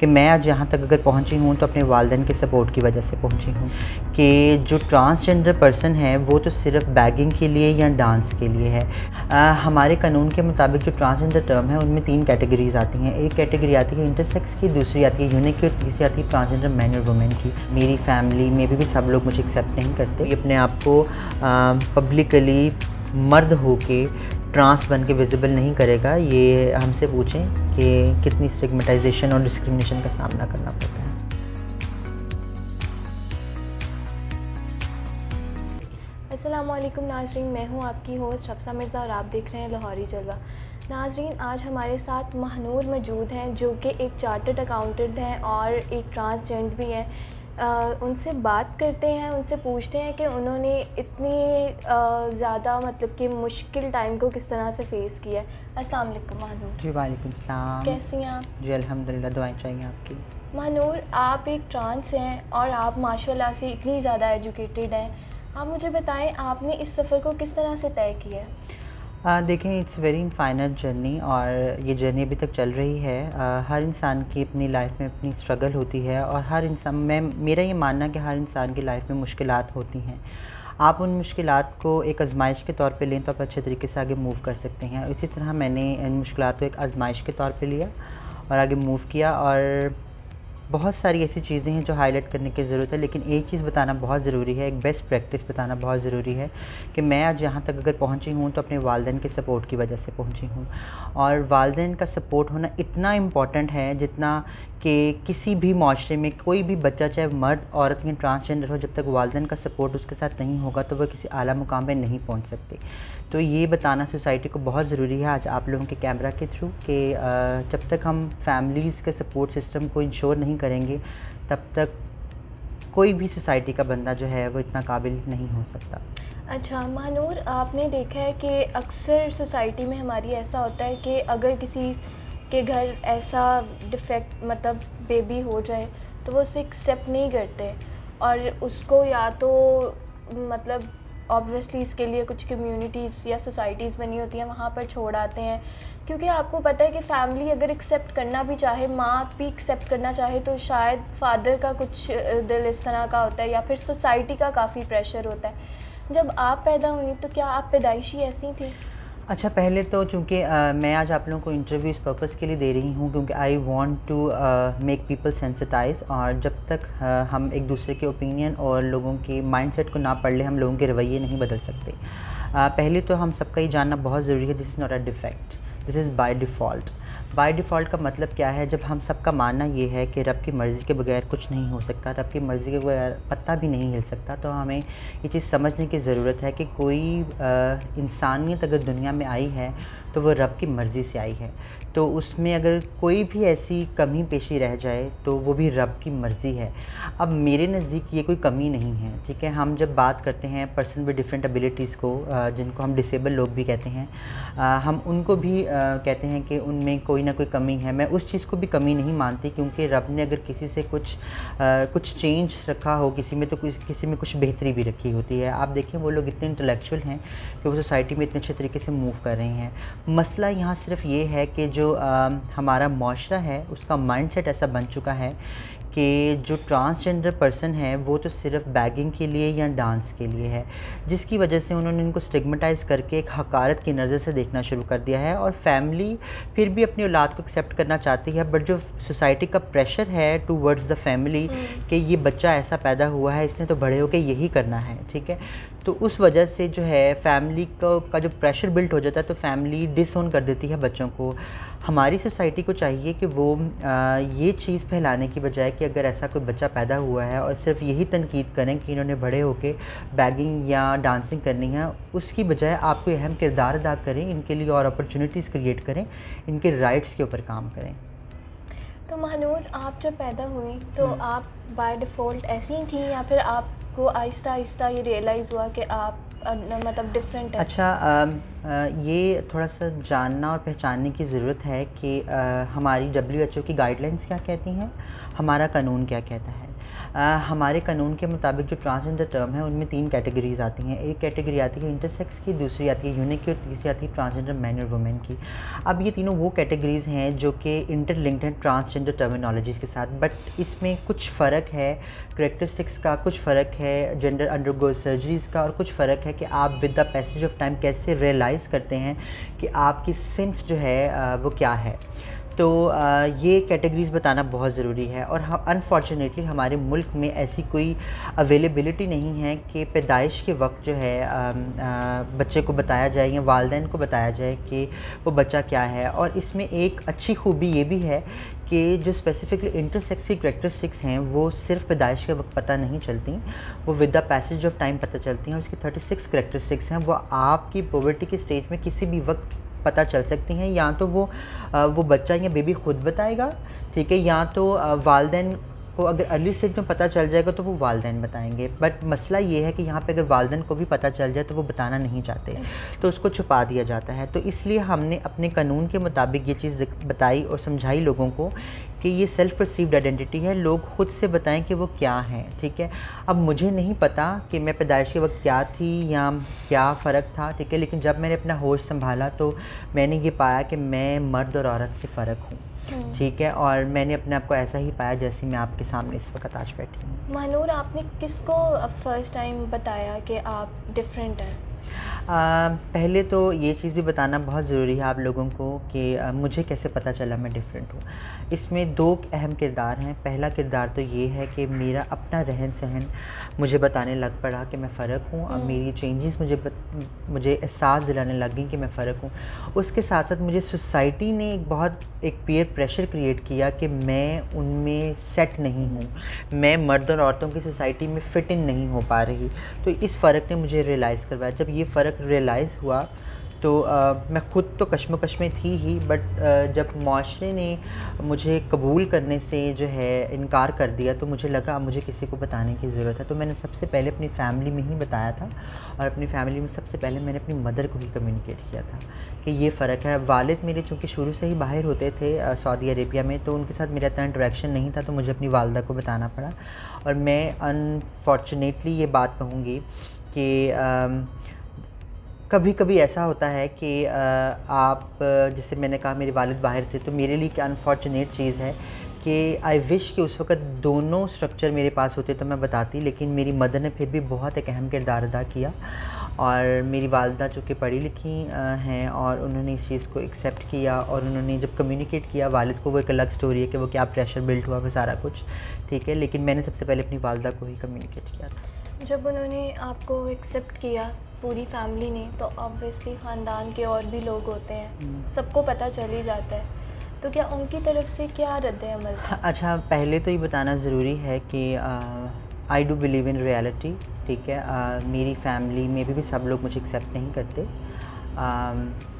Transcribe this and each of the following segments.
कि मैं आज यहाँ तक अगर पहुँची हूँ तो अपने वालिदैन के सपोर्ट की वजह से पहुँची हूँ कि जो ट्रांसजेंडर पर्सन है वो तो सिर्फ बैगिंग के लिए या डांस के लिए है। हमारे कानून के मुताबिक जो ट्रांसजेंडर टर्म है उनमें 3 कैटेगरीज़ आती हैं। एक कैटेगरी आती है इंटरसेक्स की, दूसरी आती है यूनिक की और तीसरी आती है ट्रांसजेंडर मैन और वुमेन की। मेरी फैमिली में भी सब लोग मुझे एक्सेप्ट नहीं करते। अपने आप को पब्लिकली मर्द होके ट्रांस बन के विजिबल नहीं करेगा। ये हमसे पूछें कि कितनी स्टिग्मेटाइजेशन और डिस्क्रिमिनेशन का सामना करना पड़ता है। अस्सलामुअलैकुम नाजरीन, मैं हूं आपकी होस्ट हफ्सा मिर्ज़ा और आप देख रहे हैं लाहौरी जलवा। नाजरीन, आज हमारे साथ महानूर मौजूद हैं जो कि एक चार्टर्ड अकाउंटेंट हैं और एक ट्रांसजेंडर भी हैं। उनसे बात करते हैं, उनसे पूछते हैं कि उन्होंने इतनी ज़्यादा मतलब कि मुश्किल टाइम को किस तरह से फ़ेस किया है। अस्सलाम वालेकुम महानूर। जी वालेकुम सलाम। कैसी हैं आप? जी अल्हम्दुलिल्लाह, दुआएं चाहिए आपकी। महानूर, आप एक ट्रांस हैं और आप माशाल्लाह से इतनी ज़्यादा एजुकेटेड हैं। आप मुझे बताएं, आपने इस सफ़र को किस तरह से तय किया है? देखें, इट्स वेरी इनफाइनाइट जर्नी और ये जर्नी अभी तक चल रही है। हर इंसान की अपनी लाइफ में अपनी स्ट्रगल होती है और हर इंसान मेरा ये मानना कि हर इंसान की लाइफ में मुश्किलात होती हैं। आप उन मुश्किलात को एक आजमाइश के तौर पे लें तो आप अच्छे तरीके से आगे मूव कर सकते हैं। इसी तरह मैंने इन मुश्किलात को एक आजमाइश के तौर पे लिया और आगे मूव किया। और बहुत सारी ऐसी चीज़ें हैं जो हाईलाइट करने की ज़रूरत है, लेकिन एक चीज़ बताना बहुत ज़रूरी है, एक बेस्ट प्रैक्टिस बताना बहुत ज़रूरी है कि मैं आज यहाँ तक अगर पहुँची हूँ तो अपने वालिदैन के सपोर्ट की वजह से पहुँची हूँ। और वालिदैन का सपोर्ट होना इतना इम्पॉर्टेंट है जितना कि किसी भी माशरे में कोई भी बच्चा, चाहे मर्द औरत या ट्रांसजेंडर हो, जब तक वालिदैन का सपोर्ट उसके साथ नहीं होगा तो वह किसी आला मुकाम पे नहीं पहुँच सकते। तो ये बताना सोसाइटी को बहुत ज़रूरी है आज आप लोगों के कैमरा के थ्रू कि जब तक हम फैमिलीज़ के सपोर्ट सिस्टम को इंश्योर नहीं करेंगे तब तक कोई भी सोसाइटी का बंदा जो है वो इतना काबिल नहीं हो सकता। अच्छा महानूर, आपने देखा है कि अक्सर सोसाइटी में हमारी ऐसा होता है कि अगर किसी के घर ऐसा डिफेक्ट मतलब बेबी हो जाए तो वो उसे एक्सेप्ट नहीं करते और उसको या तो मतलब ऑब्वियसली इसके लिए कुछ कम्युनिटीज़ या सोसाइटीज़ बनी होती हैं, वहाँ पर छोड़ आते हैं। क्योंकि आपको पता है कि फैमिली अगर एक्सेप्ट करना भी चाहे, माँ भी एक्सेप्ट करना चाहे, तो शायद फादर का कुछ दिल इस तरह का होता है या फिर सोसाइटी का काफ़ी प्रेशर होता है। जब आप पैदा हुई तो क्या आप पैदाइशी ऐसी थी? अच्छा, पहले तो चूँकि मैं आज आप लोगों को इंटरव्यू इस पर्पस के लिए दे रही हूँ क्योंकि I want to make people sensitise. और जब तक हम एक दूसरे के ओपिनियन और लोगों के माइंडसेट को ना पढ़ लें हम लोगों के रवैये नहीं बदल सकते। पहले तो हम सबका ये जानना बहुत ज़रूरी है, this is not a defect, this is by default. By default का मतलब क्या है? जब हम सबका मानना ये है कि रब की मर्ज़ी के बगैर कुछ नहीं हो सकता, रब की मर्ज़ी के बगैर पत्ता भी नहीं हिल सकता, तो हमें ये चीज़ समझने की ज़रूरत है कि कोई इंसानियत अगर दुनिया में आई है तो वो रब की मर्ज़ी से आई है। तो उसमें अगर कोई भी ऐसी कमी पेशी रह जाए तो वो भी रब की मर्ज़ी है। अब मेरे नज़दीक ये कोई कमी नहीं है, ठीक है? हम जब बात करते हैं पर्सन विद डिफरेंट एबिलिटीज़ को, जिनको हम डिसेबल लोग भी कहते हैं, हम उनको भी कहते हैं कि उनमें कोई ना कोई कमी है। मैं उस चीज़ को भी कमी नहीं मानती क्योंकि रब ने अगर किसी से कुछ चेंज रखा हो किसी में, तो किसी में कुछ बेहतरी भी रखी होती है। आप देखें, वो लोग इतने इंटेलेक्चुअल हैं कि वो सोसाइटी में इतने अच्छे तरीके से मूव कर रहे हैं। मसला यहाँ सिर्फ ये है कि जो हमारा माशरा है उसका माइंडसेट ऐसा बन चुका है कि जो ट्रांसजेंडर पर्सन है वो तो सिर्फ बैगिंग के लिए या डांस के लिए है, जिसकी वजह से उन्होंने इनको स्टिग्मेटाइज़ करके एक हकारत की नज़र से देखना शुरू कर दिया है। और फैमिली फिर भी अपनी औलाद को एक्सेप्ट करना चाहती है, बट जो सोसाइटी का प्रेशर है टूवर्ड्स द फैमिली कि ये बच्चा ऐसा पैदा हुआ है, इसने तो बड़े होकर यही करना है, ठीक है? तो उस वजह से जो है फैमिली का जो प्रेशर बिल्ट हो जाता है तो फैमिली डिसओन कर देती है बच्चों को। हमारी सोसाइटी को चाहिए कि वो ये चीज़ फैलाने की बजाय कि अगर ऐसा कोई बच्चा पैदा हुआ है और सिर्फ यही तनकीद करें कि इन्होंने बड़े होके बैगिंग या डांसिंग करनी है, उसकी बजाय आप कोई अहम किरदार अदा करें, इनके लिए और अपॉर्चुनिटीज़ क्रिएट करें, इनके राइट्स के ऊपर काम करें। तो महानूर, आप जब पैदा हुई तो आप बाय डिफ़ॉल्ट ऐसी ही थी या फिर आपको आहिस्ता आहिस्ता ये रियलाइज़ हुआ कि आप मतलब डिफरेंट है? अच्छा, ये थोड़ा सा जानना और पहचानने की ज़रूरत है कि हमारी WHO की गाइडलाइंस क्या कहती हैं, हमारा कानून क्या कहता है। हमारे कानून के मुताबिक जो ट्रांसजेंडर टर्म है उनमें 3 कैटेगरीज़ आती हैं। एक कैटेगरी आती है इंटरसेक्स की, दूसरी आती है यूनिक की और तीसरी आती है ट्रांसजेंडर मैन और वुमेन की। अब ये तीनों वो कैटेगरीज़ हैं जो कि इंटरलिंक्ड हैं ट्रांसजेंडर टर्मिनोलॉजीज़ के साथ, बट इसमें कुछ फ़र्क है करैक्टरिस्टिक्स का, कुछ फ़र्क है जेंडर अंडरगो सर्जरीज़ का, और कुछ फ़र्क है कि आप with the passage of time कैसे रियलाइज़ करते हैं कि आपकी सिन्फ जो है वो क्या है। तो ये कैटेगरीज़ बताना बहुत ज़रूरी है, और अनफॉर्चुनेटली हमारे मुल्क में ऐसी कोई अवेलेबिलिटी नहीं है कि पैदाइश के वक्त जो है बच्चे को बताया जाए या वालिदैन को बताया जाए कि वो बच्चा क्या है। और इसमें एक अच्छी खूबी ये भी है कि जो स्पेसिफिकली इंटरसेक्स की करैक्टरिस्टिक्स हैं वो सिर्फ पैदाइश के वक्त पता नहीं चलती, वो with the passage of time पता चलती हैं। और उसकी 36 करैक्टरिस्टिक्स हैं, वो आपकी पुबर्टी के स्टेज में किसी भी वक्त पता चल सकती हैं। या तो वो बच्चा या बेबी ख़ुद बताएगा, ठीक है, या तो वालिदैन को अगर अर्ली स्टेज में पता चल जाएगा तो वो वालिदैन बताएंगे। बट मसला ये है कि यहाँ पे अगर वालिदैन को भी पता चल जाए तो वो बताना नहीं चाहते, तो उसको छुपा दिया जाता है। तो इसलिए हमने अपने कानून के मुताबिक ये चीज़ बताई और समझाई लोगों को कि ये सेल्फ़ परसीव्ड आइडेंटिटी है, लोग ख़ुद से बताएं कि वो क्या हैं, ठीक है। अब मुझे नहीं पता कि मैं पैदाइश के वक्त क्या थी या क्या फ़र्क था, ठीक है, लेकिन जब मैंने अपना होश संभाला तो मैंने ये पाया कि मैं मर्द और औरत से फ़र्क हूँ, ठीक है। और मैंने अपने आप को ऐसा ही पाया जैसे मैं आपके सामने इस वक्त आज बैठी हूँ। महानूर, आपने किसको फ़र्स्ट टाइम बताया कि आप डिफरेंट हैं? पहले तो ये चीज़ भी बताना बहुत ज़रूरी है आप लोगों को कि मुझे कैसे पता चला मैं डिफ़रेंट हूँ। इसमें 2 अहम किरदार हैं। पहला किरदार तो ये है कि मेरा अपना रहन-सहन मुझे बताने लग पड़ा कि मैं फ़र्क हूँ, और मेरी चेंजेस मुझे एहसास दिलाने लग गई कि मैं फ़र्क हूँ। उसके साथ-साथ मुझे सोसाइटी ने एक पीयर प्रेशर क्रिएट किया कि मैं उनमें सेट नहीं हूँ, मैं मर्द और औरतों की सोसाइटी में फ़िट इन नहीं हो पा रही। तो इस फ़र्क ने मुझे रियलाइज़ करवाया। जब ये फ़र्क रियलाइज़ हुआ तो मैं ख़ुद तो कश्मकश में थी ही, बट जब माशरे ने मुझे कबूल करने से जो है इनकार कर दिया तो मुझे लगा मुझे किसी को बताने की ज़रूरत है। तो मैंने सबसे पहले अपनी फ़ैमिली में ही बताया था, और अपनी फ़ैमिली में सबसे पहले मैंने अपनी मदर को ही कम्युनिकेट किया था कि ये फ़र्क है। वालिद मेरे चूँकि शुरू से ही बाहर होते थे सऊदी अरेबिया में, तो उनके साथ मेरा इतना इंटरेक्शन नहीं था, तो मुझे अपनी वालदा को बताना पड़ा। और मैं अनफॉर्चुनेटली ये बात कहूँगी कि कभी-कभी ऐसा होता है कि आप जैसे मैंने कहा मेरे वालिद बाहर थे, तो मेरे लिए क्या अनफॉर्चुनेट चीज़ है कि आई विश कि उस वक़्त दोनों स्ट्रक्चर मेरे पास होते तो मैं बताती, लेकिन मेरी मदर ने फिर भी बहुत एक अहम किरदार अदा किया। और मेरी वालदा चूँकि पढ़ी लिखी हैं, और उन्होंने इस चीज़ को एक्सेप्ट किया, और उन्होंने जब कम्युनिकेट किया वालिद को, वो एक अलग स्टोरी है कि वो क्या प्रेशर बिल्ड हुआ वो सारा कुछ, ठीक है, लेकिन मैंने सबसे पहले अपनी वालदा को ही कम्युनिकेट किया था। जब उन्होंने आपको एक्सेप्ट किया पूरी फैमिली ने, तो ऑब्वियसली ख़ानदान के और भी लोग होते हैं, सबको पता चल ही जाता है, तो क्या उनकी तरफ से क्या रद्द-ए-अमल था? अच्छा, पहले तो ये बताना ज़रूरी है कि I do believe in reality, ठीक है। मेरी फैमिली में भी सब लोग मुझे एक्सेप्ट नहीं करते।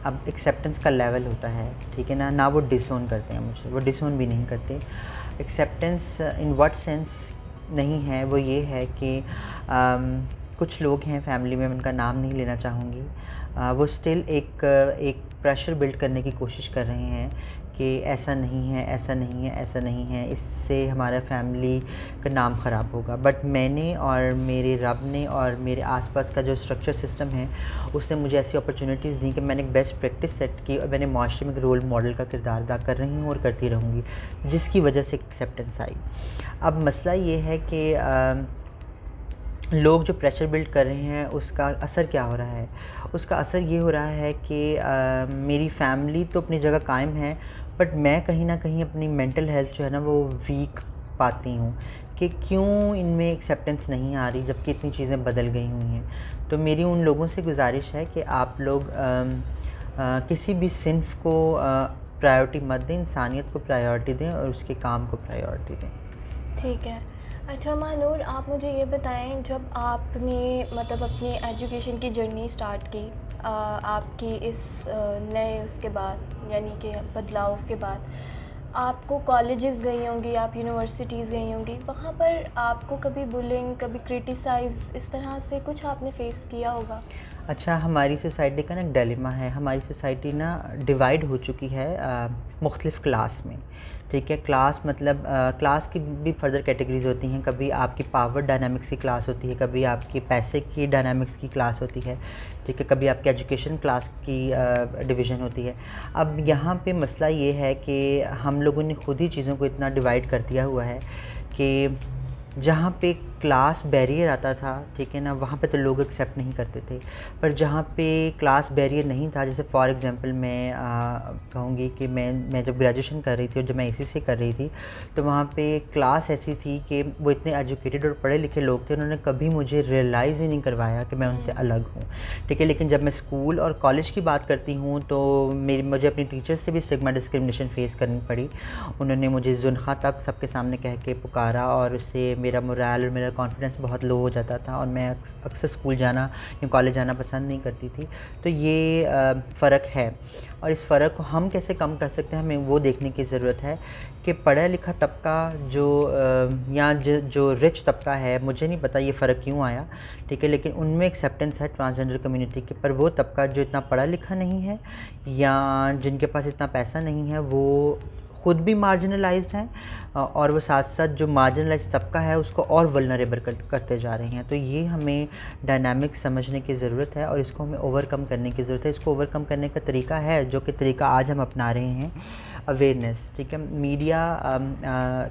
अब एक्सेप्टेंस का लेवल होता है, ठीक है ना वो डिसोन करते हैं मुझे, वो डिसोन भी नहीं करते। एक्सेप्टेंस इन व्हाट सेंस नहीं है, वो ये है कि कुछ लोग हैं फैमिली में, मैं उनका नाम नहीं लेना चाहूँगी, वो स्टिल एक प्रेशर बिल्ड करने की कोशिश कर रहे हैं कि ऐसा नहीं है, ऐसा नहीं है, ऐसा नहीं है, इससे हमारा फैमिली का नाम ख़राब होगा। बट मैंने और मेरे रब ने और मेरे आसपास का जो स्ट्रक्चर सिस्टम है उसने मुझे ऐसी अपॉर्चुनिटीज़ दी कि मैंने एक बेस्ट प्रैक्टिस सेट की, और मैंने माशरे में एक रोल मॉडल का किरदार अदा कर रही हूँ और करती रहूँगी, जिसकी वजह से एक्सेप्टेंस आई। अब मसला ये है कि लोग जो प्रेशर बिल्ड कर रहे हैं उसका असर क्या हो रहा है? उसका असर ये हो रहा है कि मेरी फैमिली तो अपनी जगह कायम है, बट मैं कहीं न कहीं अपनी मेंटल हेल्थ जो है ना वो वीक पाती हूँ कि क्यों इनमें एक्सेप्टेंस नहीं आ रही जबकि इतनी चीज़ें बदल गई हुई हैं। तो मेरी उन लोगों से गुजारिश है कि आप लोग किसी भी सिन्फ को प्रायोरिटी मत दें, इंसानियत को प्रायोरिटी दें और उसके काम को प्रायोरिटी दें। ठीक है। अच्छा महानूर, आप मुझे ये बताएं, जब आपने मतलब अपनी एजुकेशन की जर्नी स्टार्ट की आपकी इस नए उसके बाद, यानी कि बदलाव के बाद, आपको कॉलेजेस गई होंगी, आप यूनिवर्सिटीज़ गई होंगी, वहाँ पर आपको कभी बुलिंग, कभी क्रिटिसाइज़ इस तरह से कुछ आपने फेस किया होगा? अच्छा, हमारी सोसाइटी का ना एक डिलेमा है। हमारी सोसाइटी ना डिवाइड हो चुकी है मुख्तलिफ़ क्लास में, ठीक है? क्लास मतलब क्लास की भी फर्दर कैटेगरीज़ होती हैं। कभी आपकी पावर डायनामिक्स की क्लास होती है, कभी आपके पैसे की डायनामिक्स की क्लास होती है, ठीक है? कभी आपकी एजुकेशन क्लास की डिवीज़न होती है। अब यहाँ पे मसला ये है कि हम लोगों ने खुद ही चीज़ों को इतना डिवाइड कर दिया हुआ है कि जहाँ पे क्लास बैरियर आता था, ठीक है ना, वहाँ पे तो लोग एक्सेप्ट नहीं करते थे। पर जहाँ पे क्लास बैरियर नहीं था, जैसे फॉर एग्ज़ाम्पल मैं कहूँगी कि मैं जब ग्रेजुएशन कर रही थी और जब मैं एसीसी कर रही थी, तो वहाँ पे क्लास ऐसी थी कि वो इतने एजुकेटेड और पढ़े लिखे लोग थे, उन्होंने कभी मुझे रियलाइज़ ही नहीं करवाया कि मैं उनसे अलग हूँ, ठीक है। लेकिन जब मैं स्कूल और कॉलेज की बात करती हूँ, तो मुझे अपनी टीचर से भी स्टिग्मा डिस्क्रिमिनेशन फ़ेस करनी पड़ी। उन्होंने मुझे जुल्फ़ा तक सबके सामने कह के पुकारा और उससे मेरा मोरल और मेरा कॉन्फिडेंस बहुत लो हो जाता था और मैं अक्सर स्कूल जाना या कॉलेज जाना पसंद नहीं करती थी। तो ये फ़र्क है और इस फ़र्क को हम कैसे कम कर सकते हैं, हमें वो देखने की ज़रूरत है कि पढ़ा लिखा तबका जो या जो रिच तबका है, मुझे नहीं पता ये फ़र्क क्यों आया, ठीक है, लेकिन उनमें एक्सेप्टेंस है ट्रांसजेंडर कम्युनिटी के। पर वो तबका जो इतना पढ़ा लिखा नहीं है या जिनके पास इतना पैसा नहीं है, वो खुद भी मार्जिनलाइज्ड हैं और वो साथ साथ जो मार्जिनलाइज्ड तबका है उसको और वल्नरेबल करते जा रहे हैं। तो ये हमें डायनामिक्स समझने की ज़रूरत है और इसको हमें ओवरकम करने की ज़रूरत है। इसको ओवरकम करने का तरीका है, जो कि तरीका आज हम अपना रहे हैं, अवेयरनेस, ठीक है। मीडिया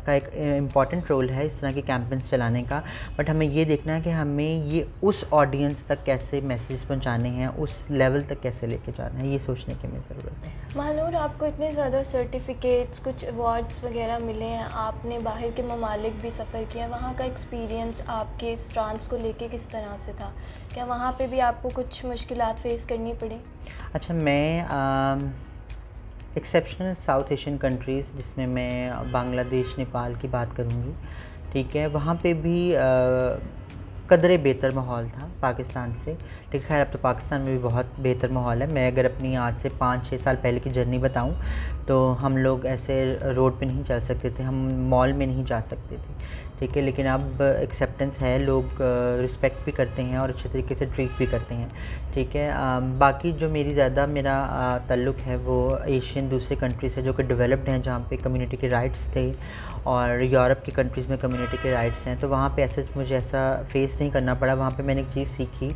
का एक इम्पॉर्टेंट रोल है इस तरह के कैंपेन्स चलाने का, बट हमें ये देखना है कि हमें ये उस ऑडियंस तक कैसे मैसेज पहुंचाने हैं, उस लेवल तक कैसे लेके जाना है, ये सोचने की हमें ज़रूरत है। महानूर, आपको इतने ज़्यादा सर्टिफिकेट्स, कुछ अवार्ड्स वगैरह मिले हैं, आपने बाहर के ममालिक भी सफ़र किया, वहाँ का एक्सपीरियंस आपके इस ट्रांस को लेके किस तरह से था? क्या वहाँ पे भी आपको कुछ मुश्किलात फ़ेस करनी पड़ी? अच्छा, मैं एक्सेप्शनल साउथ एशियन कंट्रीज़, जिसमें मैं बांग्लादेश, नेपाल की बात करूँगी, ठीक है, वहाँ पे भी कदरे बेहतर माहौल था पाकिस्तान से, ठीक है। खैर अब तो पाकिस्तान में भी बहुत बेहतर माहौल है। मैं अगर अपनी आज से 5-6 साल पहले की जर्नी बताऊं, तो हम लोग ऐसे रोड पे नहीं चल सकते थे, हम मॉल में नहीं जा सकते थे, ठीक है। लेकिन अब एक्सेप्टेंस है, लोग रिस्पेक्ट भी करते हैं और अच्छे तरीके से ट्रीट भी करते हैं, ठीक है। बाकी जो मेरा ताल्लुक़ है वो एशियन दूसरे कंट्री से जो कि डेवलप्ड हैं, जहाँ पे कम्युनिटी के राइट्स थे, और यूरोप की कंट्रीज़ में कम्युनिटी के राइट्स हैं, तो वहाँ पे ऐसे मुझे ऐसा फेस नहीं करना पड़ा। वहाँ पे मैंने एक चीज़ सीखी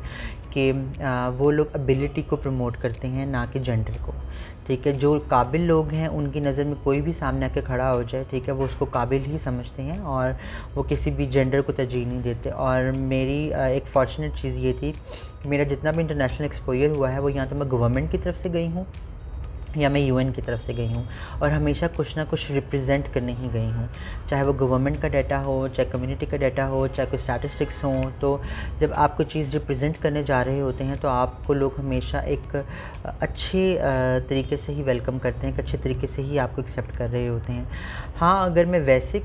कि वो लोग एबिलिटी को प्रमोट करते हैं, ना कि जेंडर को, ठीक है। जो काबिल लोग हैं उनकी नज़र में कोई भी सामने आके खड़ा हो जाए, ठीक है, वो उसको काबिल ही समझते हैं और वो किसी भी जेंडर को तरजीह नहीं देते। और मेरी एक फॉर्चुनेट चीज़ ये थी कि मेरा जितना भी इंटरनेशनल एक्सपोजर हुआ है, वो या तो मैं गवर्नमेंट की तरफ से गई हूँ या मैं यूएन की तरफ से गई हूँ, और हमेशा कुछ ना कुछ रिप्रेजेंट करने ही गई हूँ, चाहे वो गवर्नमेंट का डाटा हो, चाहे कम्युनिटी का डाटा हो, चाहे कोई स्टैटिस्टिक्स हों। तो जब आप कोई चीज़ रिप्रेजेंट करने जा रहे होते हैं, तो आपको लोग हमेशा एक अच्छे तरीके से ही वेलकम करते हैं, एक अच्छे तरीके से ही आपको एक्सेप्ट कर रहे होते हैं। हाँ, अगर मैं वैसे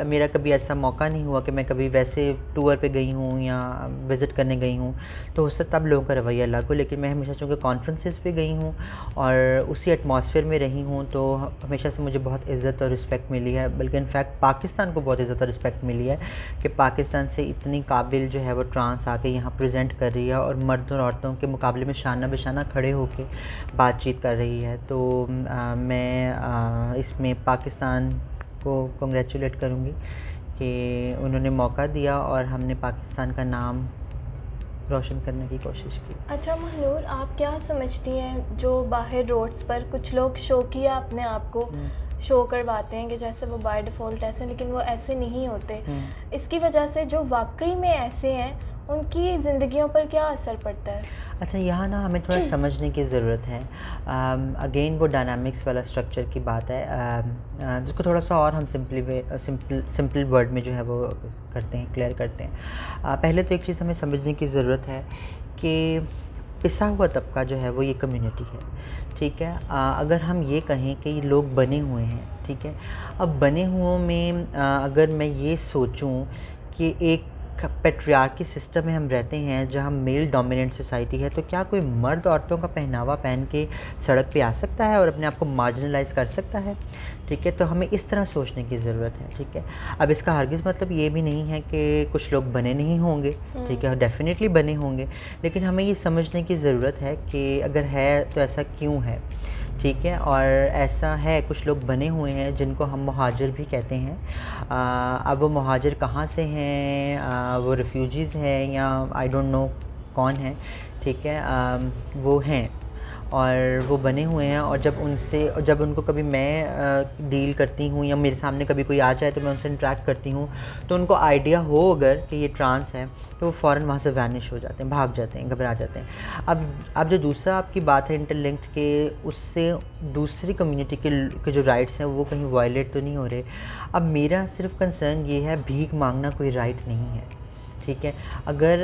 मेरा कभी ऐसा मौका नहीं हुआ कि मैं कभी वैसे टूर पे गई हूँ या विज़िट करने गई हूँ, तो हो सकता है तब लोगों का रवैया अलग हो। लेकिन मैं हमेशा चूँकि कॉन्फ्रेंसेस पे गई हूँ और उसी एटमॉस्फेयर में रही हूँ, तो हमेशा से मुझे बहुत इज़्ज़त और रिस्पेक्ट मिली है। बल्कि इनफैक्ट पाकिस्तान को बहुत इज़्ज़त और रिस्पेक्ट मिली है कि पाकिस्तान से इतनी काबिल जो है वो ट्रांस आके यहाँ प्रेजेंट कर रही है और मर्द और औरतों के मुकाबले में शाना बेशाना खड़े होके बातचीत कर रही है। तो मैं इसमें पाकिस्तान को कंग्रेचुलेट करूँगी कि उन्होंने मौका दिया और हमने पाकिस्तान का नाम रोशन करने की कोशिश की। अच्छा महानूर, आप क्या समझती हैं, जो बाहर रोड्स पर कुछ लोग शौकिया अपने आप को शो करवाते हैं कि जैसे वो बाय डिफ़ॉल्ट ऐसे, लेकिन वो ऐसे नहीं होते, इसकी वजह से जो वाकई में ऐसे हैं उनकी ज़िंदगियों पर क्या असर पड़ता है? अच्छा, यहाँ ना हमें थोड़ा समझने की ज़रूरत है। अगेन वो डायनामिक्स वाला स्ट्रक्चर की बात है, जिसको थोड़ा सा और हम सिंपल वर्ड में जो है वो करते हैं, क्लियर करते हैं। पहले तो एक चीज़ हमें समझने की ज़रूरत है कि पिसा हुआ तबका जो है वो ये कम्युनिटी है, ठीक है। अगर हम ये कहें कि ये लोग बने हुए हैं, ठीक है, अब बने हुओं में अगर मैं ये सोचूं कि एक पैट्रियार्की सिस्टम में हम रहते हैं, जहाँ मेल डोमिनेंट सोसाइटी है, तो क्या कोई मर्द औरतों का पहनावा पहन के सड़क पे आ सकता है और अपने आप को मार्जिनलाइज़ कर सकता है? ठीक है, तो हमें इस तरह सोचने की ज़रूरत है। ठीक है, अब इसका हरगिज़ मतलब ये भी नहीं है कि कुछ लोग बने नहीं होंगे। ठीक है, डेफ़िनेटली बने होंगे, लेकिन हमें ये समझने की ज़रूरत है कि अगर है तो ऐसा क्यों है। ठीक है, और ऐसा है, कुछ लोग बने हुए हैं जिनको हम मुहाजिर भी कहते हैं। अब वो मुहाजिर कहाँ से हैं, वो रिफ्यूजीज़ हैं या आई डोंट नो कौन है। ठीक है, वो हैं और वो बने हुए हैं, और जब उनको कभी मैं डील करती हूँ या मेरे सामने कभी कोई आ जाए तो मैं उनसे इंटरेक्ट करती हूँ, तो उनको आइडिया हो अगर कि ये ट्रांस है, तो वो फ़ौरन वहाँ से वैनिश हो जाते हैं, भाग जाते हैं, घबरा जाते हैं। अब जो दूसरा आपकी बात है इंटरलिंक्ड के, उससे दूसरी कम्युनिटी के जो राइट्स हैं वो कहीं वायलेट तो नहीं हो रहे। अब मेरा सिर्फ कंसर्न ये है, भीख मांगना कोई राइट नहीं है। ठीक है, अगर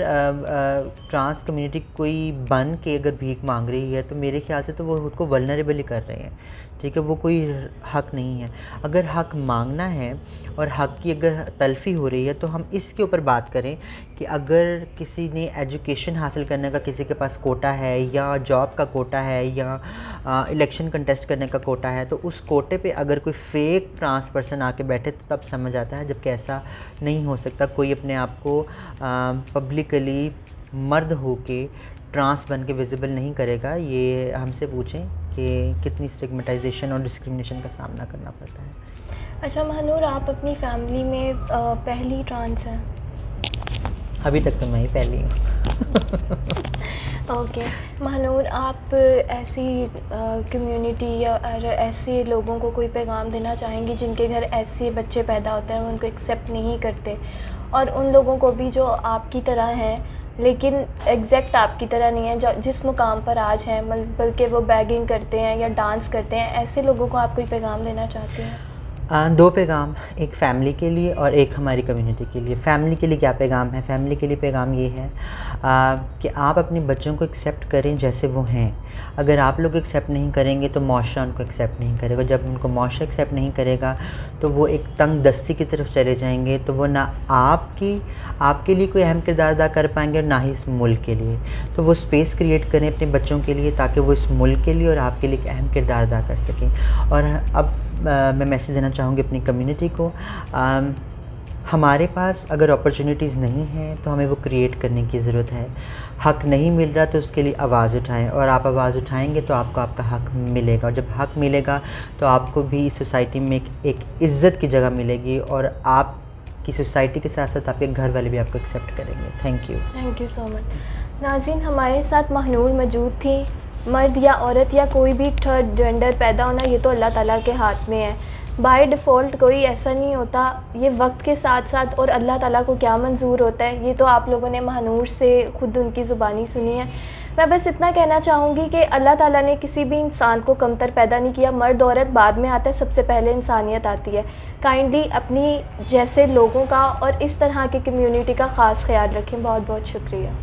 ट्रांस कम्युनिटी कोई बन के अगर भीख मांग रही है, तो मेरे ख्याल से तो वो खुद को वल्नरेबल ही कर रहे हैं। ठीक है, वो कोई हक नहीं है। अगर हक मांगना है और हक की अगर तलफ़ी हो रही है, तो हम इसके ऊपर बात करें कि अगर किसी ने एजुकेशन हासिल करने का किसी के पास कोटा है, या जॉब का कोटा है, या इलेक्शन कंटेस्ट करने का कोटा है, तो उस कोटे पे अगर कोई फेक ट्रांस पर्सन आके बैठे तो तब समझ आता है, जबकि ऐसा नहीं हो सकता। कोई अपने आप को पब्लिकली मर्द होके ट्रांस बन के विजिबल नहीं करेगा। ये हमसे पूछें कि कितनी स्टिग्मेटाइजेशन और डिस्क्रिमिनेशन का सामना करना पड़ता है। अच्छा महानूर, आप अपनी फैमिली में पहली ट्रांस हैं? अभी तक तो मैं ही पहली हूँ। ओके महानूर, आप ऐसी कम्युनिटी या ऐसे लोगों को कोई पैगाम देना चाहेंगी जिनके घर ऐसे बच्चे पैदा होते हैं और उनको एक्सेप्ट नहीं करते, और उन लोगों को भी जो आपकी तरह हैं लेकिन एग्जैक्ट आपकी तरह नहीं है, जिस मुकाम पर आज हैं, बल्कि वो बैगिंग करते हैं या डांस करते हैं, ऐसे लोगों को आप कोई पैगाम देना चाहते हैं? दो पैगाम, एक फ़ैमिली के लिए और एक हमारी कम्युनिटी के लिए। फ़ैमिली के लिए क्या पैगाम है? फ़ैमिली के लिए पैगाम ये है कि आप अपने बच्चों को एक्सेप्ट करें जैसे वो हैं। अगर आप लोग एक्सेप्ट नहीं करेंगे तो मुआशरा उनको एक्सेप्ट नहीं करेगा। जब उनको मुआशरा एक्सेप्ट नहीं करेगा तो वो एक तंग दस्ती की तरफ चले जाएंगे, तो वो ना आपके लिए कोई अहम किरदार अदा कर पाएंगे और ना ही इस मुल्क के लिए। तो वो स्पेस क्रिएट करें अपने बच्चों के लिए, ताकि वो इस मुल्क के लिए और आपके लिए एक अहम किरदार अदा कर सकें। और अब मैं मैसेज देना चाहूँगी अपनी कम्युनिटी को, हमारे पास अगर अपॉर्चुनिटीज़ नहीं हैं तो हमें वो क्रिएट करने की ज़रूरत है। हक़ नहीं मिल रहा तो उसके लिए आवाज़ उठाएं, और आप आवाज़ उठाएंगे तो आपको आपका हक़ मिलेगा, और जब हक़ मिलेगा तो आपको भी इस सोसाइटी में एक इज़्ज़त की जगह मिलेगी, और आपकी सोसाइटी के साथ साथ आपके घर वाले भी आपको एक्सेप्ट करेंगे। Thank you so much. नाज़रीन, हमारे साथ महानूर मौजूद थी। मर्द या औरत या कोई भी थर्ड जेंडर पैदा होना, ये तो अल्लाह ताला के हाथ में है। बाय डिफ़ॉल्ट कोई ऐसा नहीं होता। ये वक्त के साथ साथ और अल्लाह ताला को क्या मंजूर होता है, ये तो आप लोगों ने महानूर से खुद उनकी ज़ुबानी सुनी है। मैं बस इतना कहना चाहूँगी कि अल्लाह ताला ने किसी भी इंसान को कमतर पैदा नहीं किया। मर्द औरत बाद में आता है, सबसे पहले इंसानियत आती है। काइंडली अपनी जैसे लोगों का और इस तरह की कम्युनिटी का ख़ास ख्याल रखें। बहुत बहुत शुक्रिया।